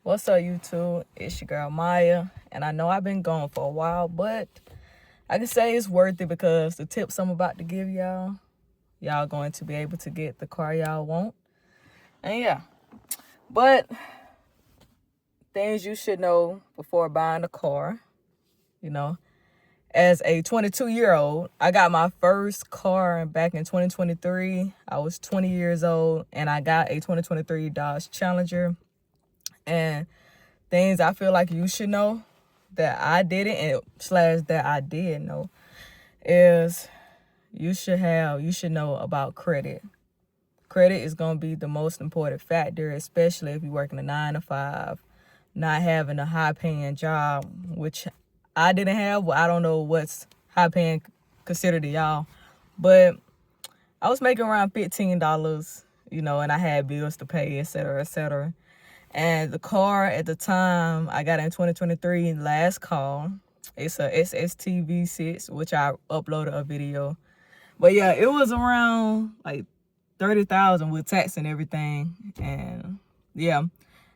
What's up, YouTube? It's your girl Maya, and I know I've been gone for a while, but I can say it's worth it because the tips I'm about to give y'all going to be able to get the car y'all want. And yeah, but things you should know before buying a car, you know. As a 22-year-old, I got my first car back in 2023. I was 20 years old, and I got a 2023 Dodge Challenger. And things I feel like you should know that I didn't and slash that I did know is you should know about credit. Credit is going to be the most important factor, especially if you're working a 9 to 5, not having a high paying job, which I didn't have. Well, I don't know what's high paying considered to y'all, but I was making around $15, and I had bills to pay, etc., etc. And the car at the time I got in 2023, last call, it's a SST V6, which I uploaded a video. But yeah, it was around like 30,000 with tax and everything. And yeah,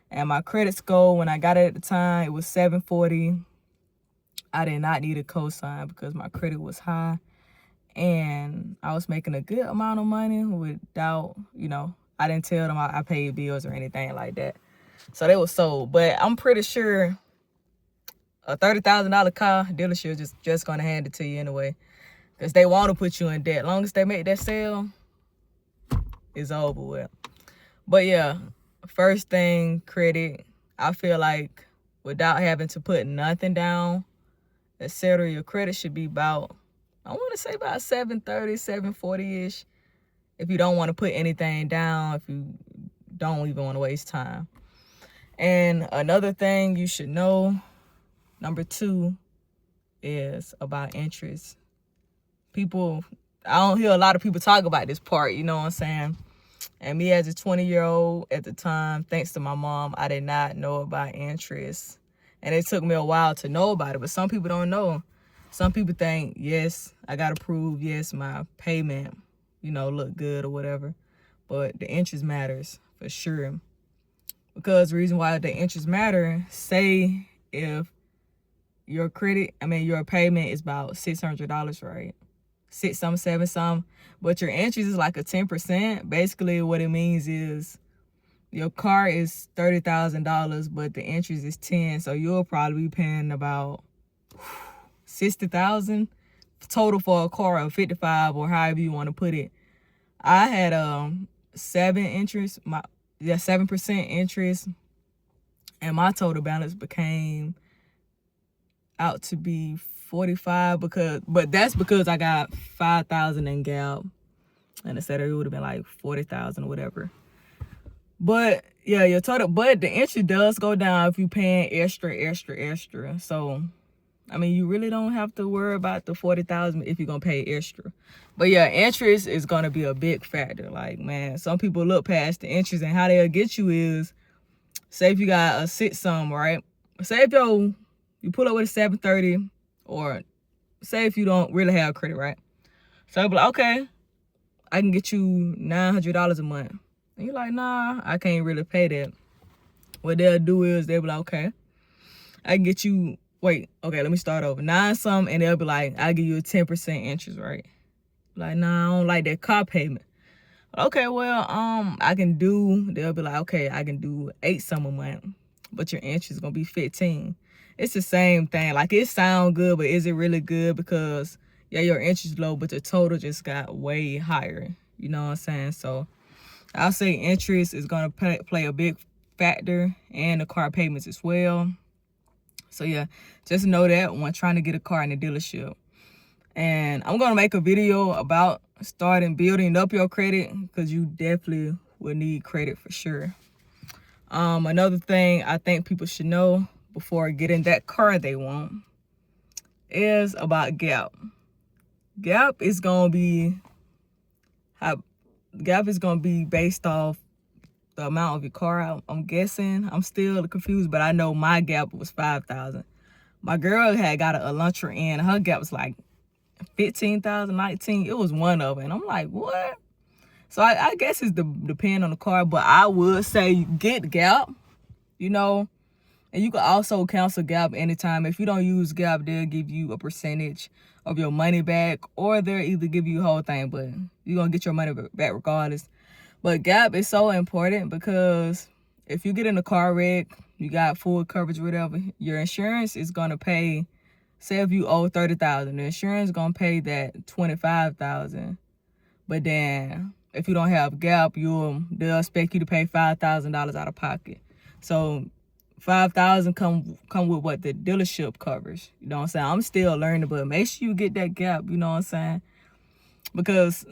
and my credit score when I got it at the time, it was 740. I did not need a cosign because my credit was high, and I was making a good amount of money without, I didn't tell them I paid bills or anything like that. So they were sold. But I'm pretty sure a $30,000 car dealership just gonna hand it to you anyway, because they want to put you in debt. Long as they make that sale, it's over with. But yeah, first thing, credit. I feel like without having to put nothing down, etc., your credit should be about, I want to say about 730, 740-ish. If you don't want to put anything down, if you don't even want to waste time. And another thing you should know, number 2, is about interest. I don't hear a lot of people talk about this part, you know what I'm saying? And me as a 20-year-old at the time, thanks to my mom, I did not know about interest. And it took me a while to know about it, but some people don't know. Some people think, yes, I got to prove, yes, my payment, look good or whatever. But the interest matters for sure. Because the reason why the interest matter, say if your payment is about $600, right? 6 some, 7 some, but your interest is like a 10%. Basically what it means is your car is $30,000, but the interest is 10. So you'll probably be paying about $60,000 total for a car of 55, or however you want to put it. I had 7% interest, and my total balance became out to be 45 but that's because I got 5,000 in Gap, and instead it would have been like 40,000 or whatever. But yeah, your total, but the interest does go down if you paying extra. So you really don't have to worry about the 40,000 if you're gonna pay extra. But yeah, interest is gonna be a big factor. Like, man, some people look past the interest, and how they'll get you is, say if you got a 6 some, right? Say if you pull up with a 730, or say if you don't really have credit, right? So I'll be like, okay, I can get you $900 a month. And you're like, nah, I can't really pay that. What they'll do is they'll be like, okay, I can get you, let me start over. 9 some, and they'll be like, I'll give you a 10% interest, right? Like, nah, I don't like that car payment. Okay, well, they'll be like, okay, I can do 8 some a month, but your interest is gonna be 15. It's the same thing. Like, it sound good, but is it really good? Because yeah, your interest is low, but the total just got way higher. You know what I'm saying? So I'll say interest is gonna play a big factor, and the car payments as well. So yeah, just know that when trying to get a car in the dealership. And I'm gonna make a video about starting building up your credit, because you definitely will need credit for sure. Another thing I think people should know before getting that car they want is about Gap. Gap is gonna be based off the amount of your car. I'm guessing. I'm still confused, but I know my Gap was 5,000. My girl had got a Elantra in. Her Gap was like 15,000, 19. It was one of it, and I'm like, what? So I guess it's depend on the car, but I would say get Gap. And you can also cancel Gap anytime. If you don't use Gap, they'll give you a percentage of your money back, or they'll either give you the whole thing, but you're going to get your money back regardless. But Gap is so important because if you get in a car wreck, you got full coverage, whatever, your insurance is going to pay. Say if you owe $30,000, the insurance is going to pay that $25,000. But then if you don't have Gap, they'll expect you to pay $5,000 out of pocket. So $5,000 come with what the dealership covers. You know what I'm saying? I'm still learning, but make sure you get that Gap, you know what I'm saying? Because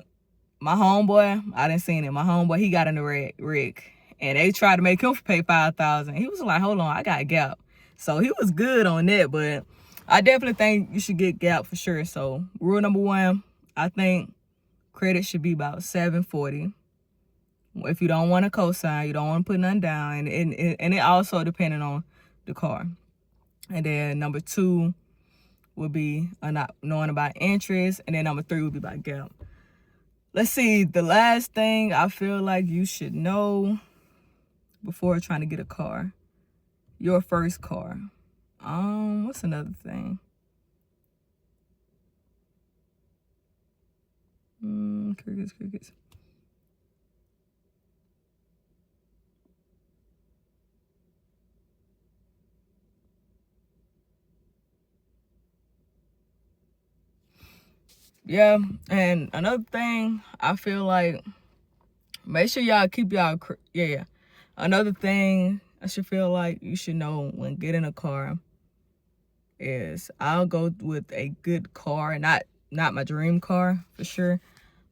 my homeboy, I didn't see him. My homeboy, he got in the wreck, and they tried to make him pay $5,000. He was like, hold on, I got Gap. So he was good on that, but I definitely think you should get Gap for sure. So rule number 1, I think credit should be about 740. If you don't want to cosign, you don't want to put nothing down, and it also depending on the car. And then number 2 would be not knowing about interest, and then number 3 would be about Gap. Let's see, the last thing I feel like you should know before trying to get a car, your first car. What's another thing? Crickets. Yeah, and another thing, I feel like, make sure y'all keep y'all, Another thing I should feel like you should know when getting a car is I'll go with a good car, not my dream car for sure,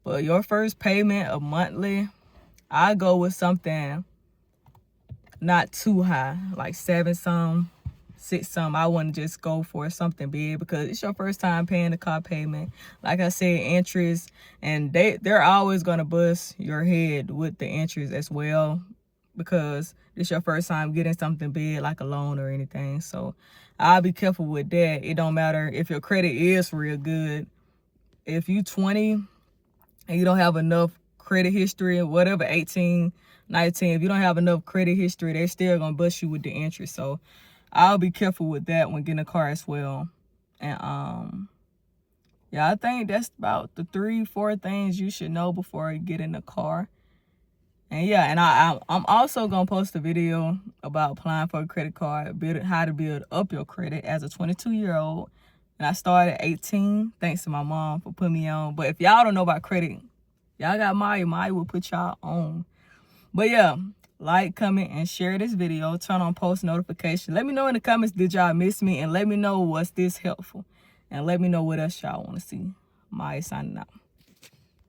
but your first payment of monthly, I go with something not too high, like 7-some, 6-some. I wouldn't just go for something big because it's your first time paying the car payment. Like I said, interest, and they're always gonna bust your head with the interest as well because it's your first time getting something big like a loan or anything. So I'll be careful with that. It don't matter if your credit is real good. If you 20 and you don't have enough credit history, whatever, 18, 19, if you don't have enough credit history, they're still gonna bust you with the interest. So I'll be careful with that when getting a car as well. And yeah, I think that's about the 3-4 things you should know before you get in the car. And yeah, and I'm also gonna post a video about applying for a credit card, how to build up your credit as a 22-year-old. And I started at 18, thanks to my mom for putting me on. But if y'all don't know about credit, y'all got Maya. Maya will put y'all on. But yeah, like, comment, and share this video. Turn on post notifications. Let me know in the comments, did y'all miss me? And let me know, was this helpful? And let me know what else y'all want to see. Maya signing out.